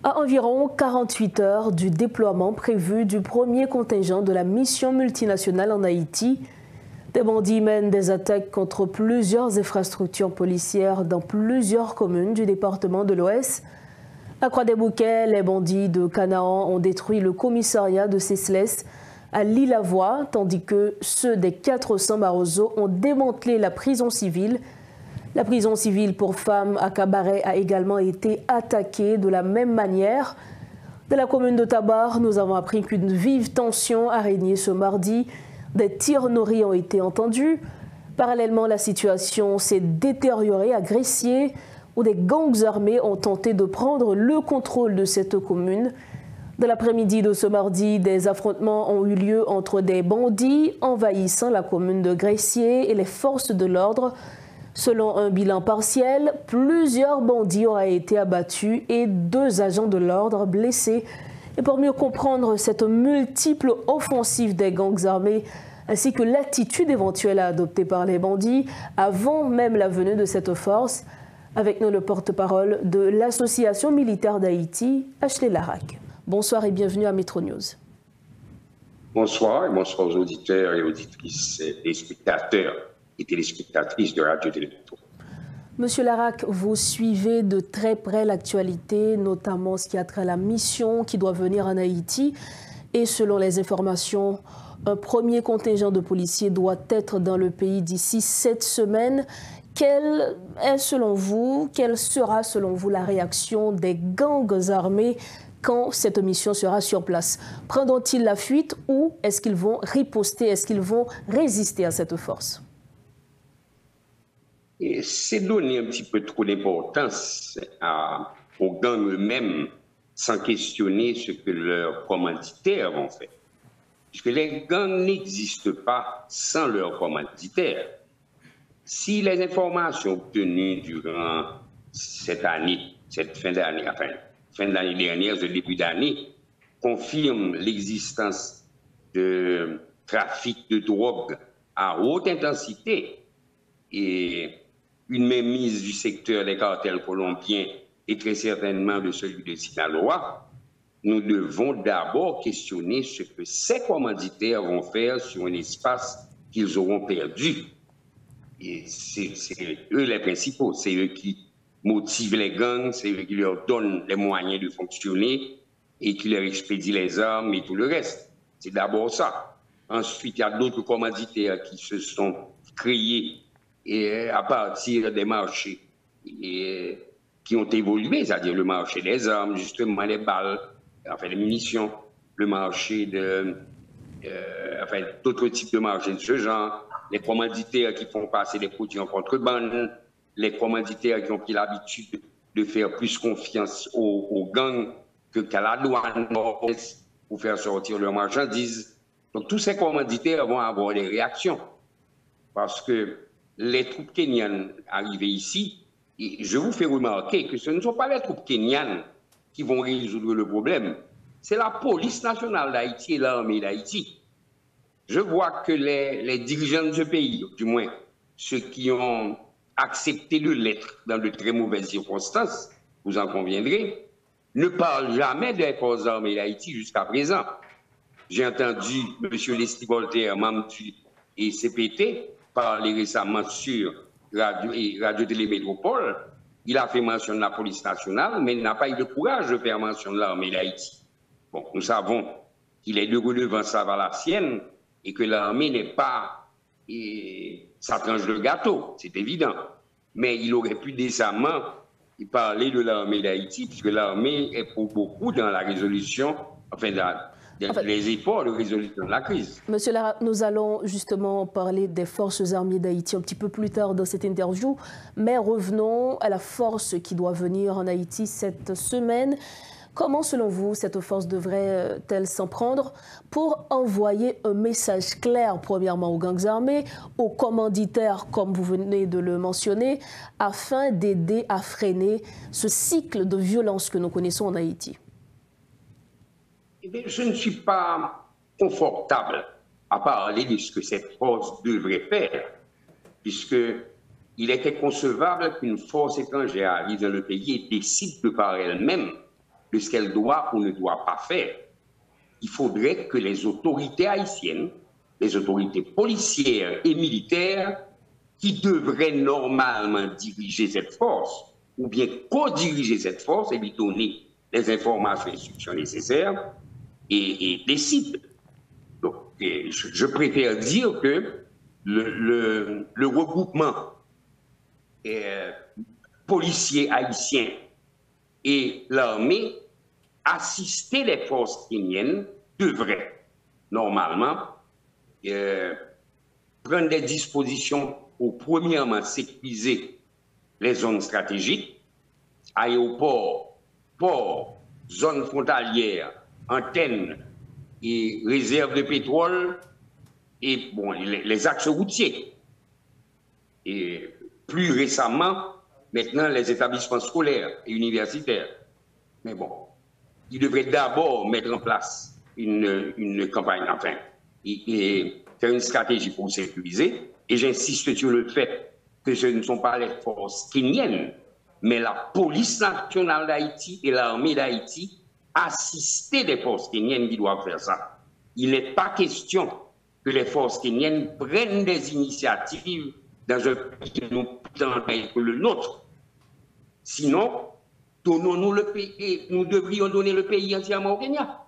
À environ 48 heures du déploiement prévu du premier contingent de la mission multinationale en Haïti, des bandits mènent des attaques contre plusieurs infrastructures policières dans plusieurs communes du département de l'Ouest. À Croix-des-Bouquets, les bandits de Canaan ont détruit le commissariat de Cesles à l'Île-à-Voix, tandis que ceux des 400 Marozo ont démantelé la prison civile. La prison civile pour femmes à Cabaret a également été attaquée de la même manière. De la commune de Tabar, nous avons appris qu'une vive tension a régné ce mardi. Des tirs nourris ont été entendus. Parallèlement, la situation s'est détériorée à Gressier, où des gangs armés ont tenté de prendre le contrôle de cette commune. De l'après-midi de ce mardi, des affrontements ont eu lieu entre des bandits envahissant la commune de Gressier et les forces de l'ordre. Selon un bilan partiel, plusieurs bandits auraient été abattus et 2 agents de l'ordre blessés. Et pour mieux comprendre cette multiple offensive des gangs armés, ainsi que l'attitude éventuelle à adopter par les bandits avant même la venue de cette force, avec nous le porte-parole de l'Association militaire d'Haïti, Ashley Larac. Bonsoir et bienvenue à Metro News. Bonsoir et bonsoir aux auditeurs et auditrices et spectateurs et téléspectatrices de Radio-Télémétro. Monsieur Larac, vous suivez de très près l'actualité, notamment ce qui a trait à la mission qui doit venir en Haïti. Et selon les informations, un premier contingent de policiers doit être dans le pays d'ici 7 semaines. Quelle sera selon vous la réaction des gangs armés quand cette mission sera sur place? Prendront-ils la fuite ou est-ce qu'ils vont riposter, est-ce qu'ils vont résister à cette force? C'est donner un petit peu trop d'importance aux gangs eux-mêmes sans questionner ce que leurs commanditaires vont faire. Puisque les gangs n'existent pas sans leurs commanditaires. Si les informations obtenues durant cette année, cette fin d'année, enfin, fin de l'année dernière, ce début d'année, confirment l'existence de trafic de drogue à haute intensité et une mainmise du secteur des cartels colombiens et très certainement de celui de Sinaloa, nous devons d'abord questionner ce que ces commanditaires vont faire sur un espace qu'ils auront perdu. Et c'est eux les principaux, c'est eux qui motivent les gangs, c'est eux qui leur donnent les moyens de fonctionner et qui leur expédient les armes et tout le reste. C'est d'abord ça. Ensuite, il y a d'autres commanditaires qui se sont créés à partir des marchés qui ont évolué, c'est-à-dire le marché des armes, justement les balles, enfin les munitions, le marché d'autres types de marchés de ce genre, les commanditaires qui font passer des produits en contrebande, les commanditaires qui ont pris l'habitude de faire plus confiance aux gangs qu'à la douane pour faire sortir leurs marchandises. Donc tous ces commanditaires vont avoir des réactions parce que les troupes kenyanes arrivées ici, et je vous fais remarquer que ce ne sont pas les troupes kenyanes qui vont résoudre le problème, c'est la police nationale d'Haïti et l'armée d'Haïti. Je vois que les dirigeants de ce pays, du moins ceux qui ont accepté de l'être dans de très mauvaises circonstances, vous en conviendrez, ne parlent jamais des forces armées d'Haïti jusqu'à présent. J'ai entendu M. Leslie Voltaire, membre du CPT, parler récemment sur Radio-Télémétropole. Il a fait mention de la police nationale, mais il n'a pas eu de courage de faire mention de l'armée d'Haïti. Bon, nous savons qu'il est de redevance à la sienne et que l'armée n'est pas sa tranche de gâteau, c'est évident. Mais il aurait pu décemment parler de l'armée d'Haïti, puisque l'armée est pour beaucoup dans la résolution, les efforts de résolution de la crise. Monsieur Larac, nous allons justement parler des forces armées d'Haïti un petit peu plus tard dans cette interview, mais revenons à la force qui doit venir en Haïti cette semaine. Comment, selon vous, cette force devrait-elle s'en prendre pour envoyer un message clair, premièrement, aux gangs armés, aux commanditaires, comme vous venez de le mentionner, afin d'aider à freiner ce cycle de violence que nous connaissons en Haïti? Eh bien, je ne suis pas confortable à parler de ce que cette force devrait faire, puisqu'il était concevable qu'une force étrangère arrive dans le pays et décide de par elle-même de ce qu'elle doit ou ne doit pas faire. Il faudrait que les autorités haïtiennes, les autorités policières et militaires, qui devraient normalement diriger cette force, ou bien co-diriger cette force et lui donner les informations et instructions nécessaires, et décident. Donc, je préfère dire que le regroupement policier haïtien et l'armée, assister les forces kenyans, devraient normalement prendre des dispositions pour premièrement sécuriser les zones stratégiques, aéroports, ports, zones frontalières, antennes et réserves de pétrole et bon, les axes routiers. Et plus récemment, maintenant, les établissements scolaires et universitaires. Mais bon, ils devraient d'abord mettre en place une campagne, enfin, et faire une stratégie pour sécuriser. Et j'insiste sur le fait que ce ne sont pas les forces kenyennes, mais la police nationale d'Haïti et l'armée d'Haïti assister les forces kenyennes qui doivent faire ça. Il n'est pas question que les forces kenyennes prennent des initiatives dans un pays que le nôtre. Sinon, donnons-nous le pays, nous devrions donner le pays entièrement au Kenya.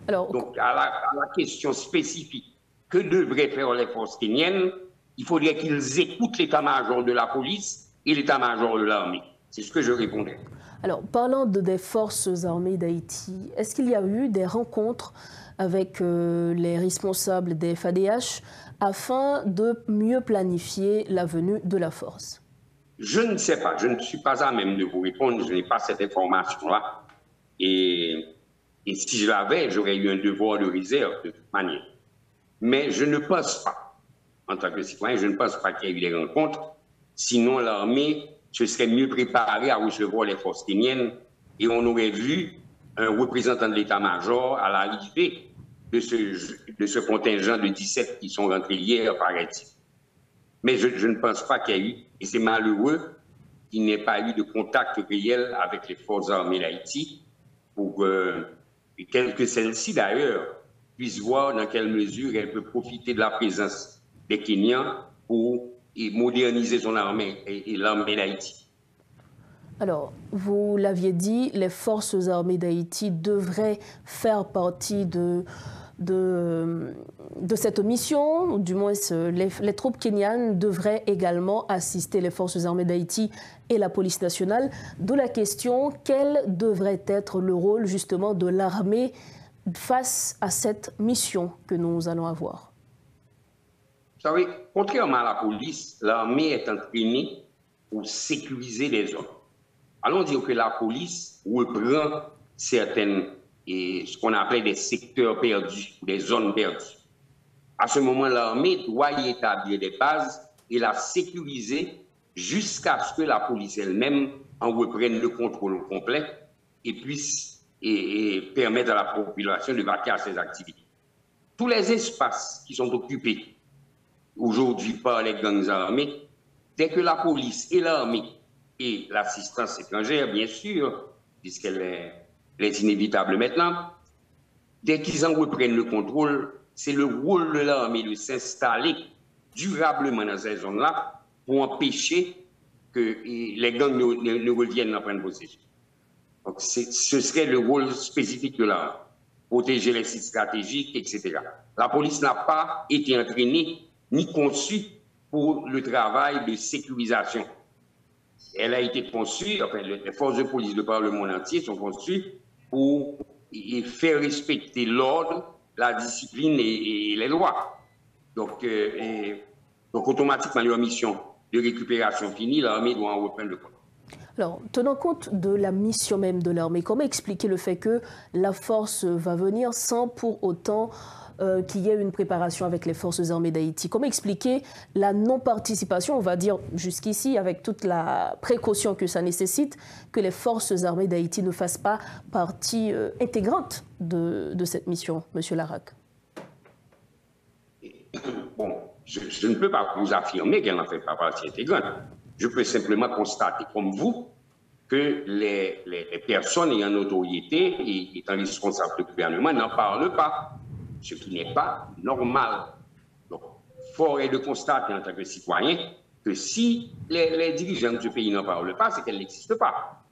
Alors, donc, à la question spécifique, que devraient faire les forces kenyennes, il faudrait qu'ils écoutent l'état-major de la police et l'état-major de l'armée. C'est ce que je répondais. Alors, parlant des forces armées d'Haïti, est-ce qu'il y a eu des rencontres avec les responsables des FADH afin de mieux planifier la venue de la force? Je ne sais pas, je ne suis pas à même de vous répondre, je n'ai pas cette information-là. Et si je l'avais, j'aurais eu un devoir de réserve de toute manière. Mais je ne pense pas, en tant que citoyen, je ne pense pas qu'il y ait eu des rencontres. Sinon, l'armée se serait mieux préparée à recevoir les forces kenyennes et on aurait vu un représentant de l'état-major à l'arrivée de ce contingent de 17 qui sont rentrés hier, paraît-il. Mais je ne pense pas qu'il y ait eu, et c'est malheureux qu'il n'y ait pas eu de contact réel avec les forces armées d'Haïti pour que celles-ci, d'ailleurs, puissent voir dans quelle mesure elles peuvent profiter de la présence des Kenyans pour moderniser son armée et l'armée d'Haïti. Alors, vous l'aviez dit, les forces armées d'Haïti devraient faire partie de cette mission, du moins les troupes kenyanes devraient également assister les forces armées d'Haïti et la police nationale. D'où la question, quel devrait être le rôle justement de l'armée face à cette mission que nous allons avoir? Vous savez, contrairement à la police, l'armée est entraînée pour sécuriser les zones. Allons dire que la police reprend certaines, ce qu'on appelle des secteurs perdus, des zones perdues. À ce moment, l'armée doit y établir des bases et la sécuriser jusqu'à ce que la police elle-même en reprenne le contrôle complet et puisse permettre à la population de vaquer à ses activités. Tous les espaces qui sont occupés aujourd'hui par les gangs armés, dès que la police et l'armée et l'assistance étrangère, bien sûr, puisqu'elle est inévitable maintenant, dès qu'ils en reprennent le contrôle, c'est le rôle de l'armée de s'installer durablement dans ces zones-là pour empêcher que les gangs ne reviennent en prendre possession. Donc, ce serait le rôle spécifique de l'armée, protéger les sites stratégiques, etc. La police n'a pas été entraînée ni conçue pour le travail de sécurisation. Elle a été conçue, enfin, les forces de police de par le monde entier sont conçues pour faire respecter l'ordre, la discipline et les lois. Donc, automatiquement, leur mission de récupération finie, l'armée doit en reprendre le contrôle. Alors, tenant compte de la mission même de l'armée, comment expliquer le fait que la force va venir sans pour autant qu'il y ait une préparation avec les forces armées d'Haïti? Comment expliquer la non-participation, on va dire jusqu'ici, avec toute la précaution que ça nécessite, que les forces armées d'Haïti ne fassent pas partie intégrante de cette mission, M. Larac? Bon, je ne peux pas vous affirmer qu'elle n'en fait pas partie intégrante. Je peux simplement constater, comme vous, que les personnes ayant notoriété et étant responsables du gouvernement n'en parlent pas, ce qui n'est pas normal. Donc, fort est de constater en tant que citoyen que si les dirigeants de ce pays n'en parlent pas, c'est qu'elles n'existent pas.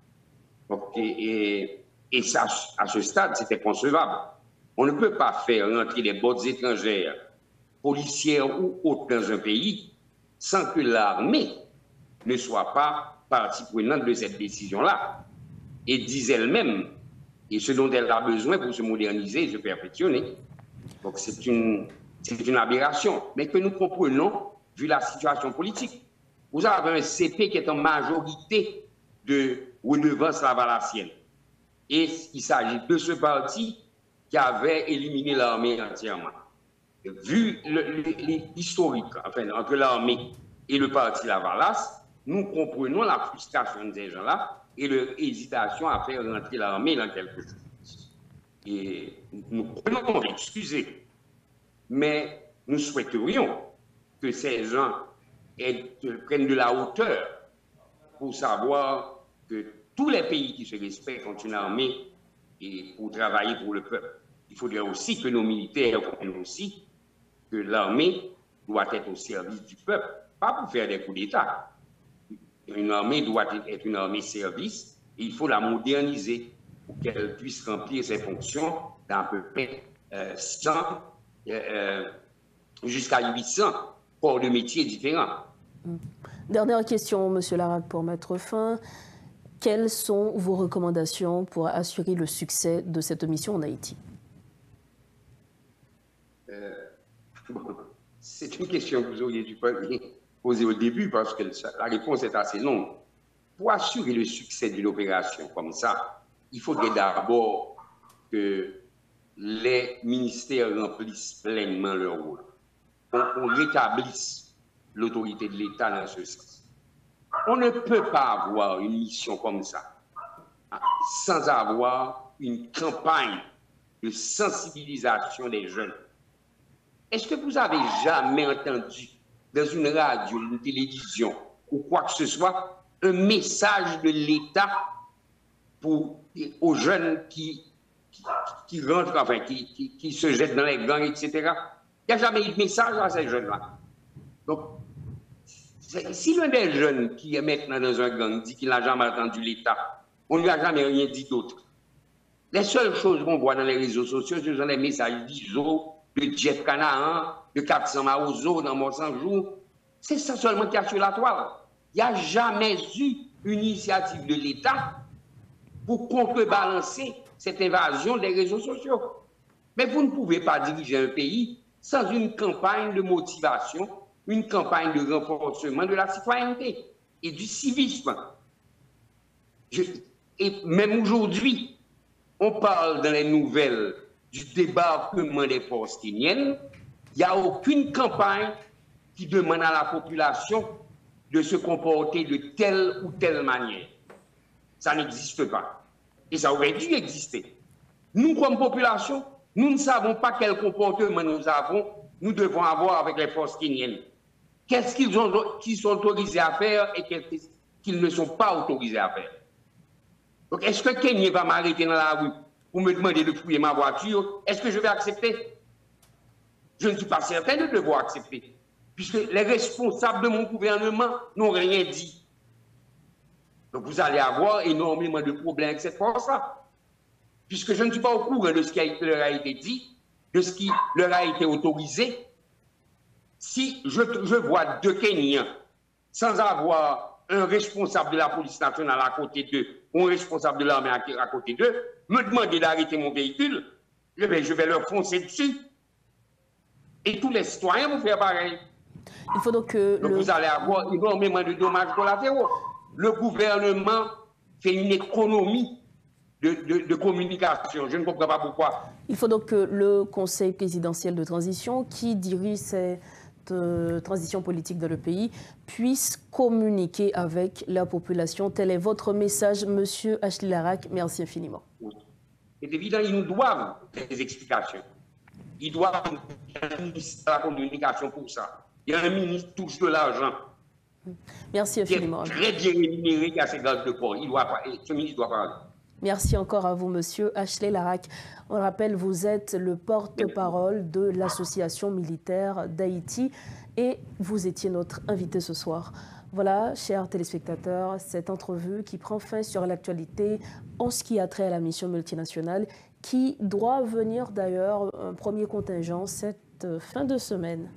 Donc, et ça, à ce stade, c'était concevable. On ne peut pas faire rentrer des bottes étrangères, policières ou autres dans un pays sans que l'armée ne soit pas partie prenante de cette décision-là et dise elle-même et ce dont elle a besoin pour se moderniser et se perfectionner. Donc c'est une aberration, mais que nous comprenons vu la situation politique. Vous avez un CP qui est en majorité de redevance lavalassienne. Et il s'agit de ce parti qui avait éliminé l'armée entièrement. Vu l'historique enfin, entre l'armée et le parti Lavalas, nous comprenons la frustration de ces gens-là et leur hésitation à faire rentrer l'armée dans quelque chose. Et nous prenons excusez, mais nous souhaiterions que ces gens prennent de la hauteur pour savoir que tous les pays qui se respectent ont une armée et pour travailler pour le peuple. Il faudrait aussi que nos militaires comprennent aussi que l'armée doit être au service du peuple, pas pour faire des coups d'État. Une armée doit être une armée service et il faut la moderniser pour qu'elle puisse remplir ses fonctions dans à peu près 100 jusqu'à 800 corps de métiers différents. Dernière question, M. Larac, pour mettre fin. Quelles sont vos recommandations pour assurer le succès de cette mission en Haïti? C'est une question que vous auriez dû poser au début parce que la réponse est assez longue. Pour assurer le succès d'une opération comme ça, il faudrait d'abord que les ministères remplissent pleinement leur rôle, qu'on rétablisse l'autorité de l'État dans ce sens. On ne peut pas avoir une mission comme ça sans avoir une campagne de sensibilisation des jeunes. Est-ce que vous avez jamais entendu dans une radio, une télévision ou quoi que ce soit un message de l'État aux jeunes qui rentrent, enfin, qui se jettent dans les gangs, etc. Il n'y a jamais eu de message à ces jeunes-là. Donc, si l'un des jeunes qui est maintenant dans un gang dit qu'il n'a jamais entendu l'État, on ne lui a jamais rien dit d'autre. Les seules choses qu'on voit dans les réseaux sociaux, ce sont les messages d'ISO, de Jeff Canaan, de 400 Maozo dans mon 100 jours. C'est ça seulement qu'il y a sur la toile. Il n'y a jamais eu une initiative de l'État pour contrebalancer cette invasion des réseaux sociaux. Mais vous ne pouvez pas diriger un pays sans une campagne de motivation, une campagne de renforcement de la citoyenneté et du civisme. Et même aujourd'hui, on parle dans les nouvelles du débarquement des forces kéniennes. Il n'y a aucune campagne qui demande à la population de se comporter de telle ou telle manière. Ça n'existe pas. Et ça aurait dû exister. Nous, comme population, nous ne savons pas quel comportement nous devons avoir avec les forces kéniennes. Qu'est-ce qu'ils sont autorisés à faire et qu'est-ce qu'ils ne sont pas autorisés à faire. Donc, est-ce que Kenya va m'arrêter dans la rue pour me demander de fouiller ma voiture? Est-ce que je vais accepter? Je ne suis pas certain de devoir accepter, puisque les responsables de mon gouvernement n'ont rien dit. Donc, vous allez avoir énormément de problèmes avec cette force-là, puisque je ne suis pas au courant de ce qui leur a été dit, de ce qui leur a été autorisé. Si je vois deux Kenyans sans avoir un responsable de la police nationale à côté d'eux, ou un responsable de l'armée à côté d'eux, me demander d'arrêter mon véhicule, je vais leur foncer dessus. Et tous les citoyens vont faire pareil. Il faut donc que vous allez avoir énormément de dommages collatéraux. Le gouvernement fait une économie de communication. Je ne comprends pas pourquoi. Il faut donc que le Conseil présidentiel de transition, qui dirige cette transition politique dans le pays, puisse communiquer avec la population. Tel est votre message, Monsieur Ashley Larac. Merci infiniment. C'est évident, ils nous doivent des explications. Ils doivent un ministre de la communication pour ça. Il y a un ministre qui touche de l'argent. Merci infiniment. Très bien rémunéré à ces gardes de corps. Ce ministre doit parler. Merci encore à vous, monsieur Ashley Larac. On le rappelle, vous êtes le porte-parole de l'Association militaire d'Haïti et vous étiez notre invité ce soir. Voilà, chers téléspectateurs, cette entrevue qui prend fin sur l'actualité en ce qui a trait à la mission multinationale qui doit venir d'ailleurs un premier contingent cette fin de semaine.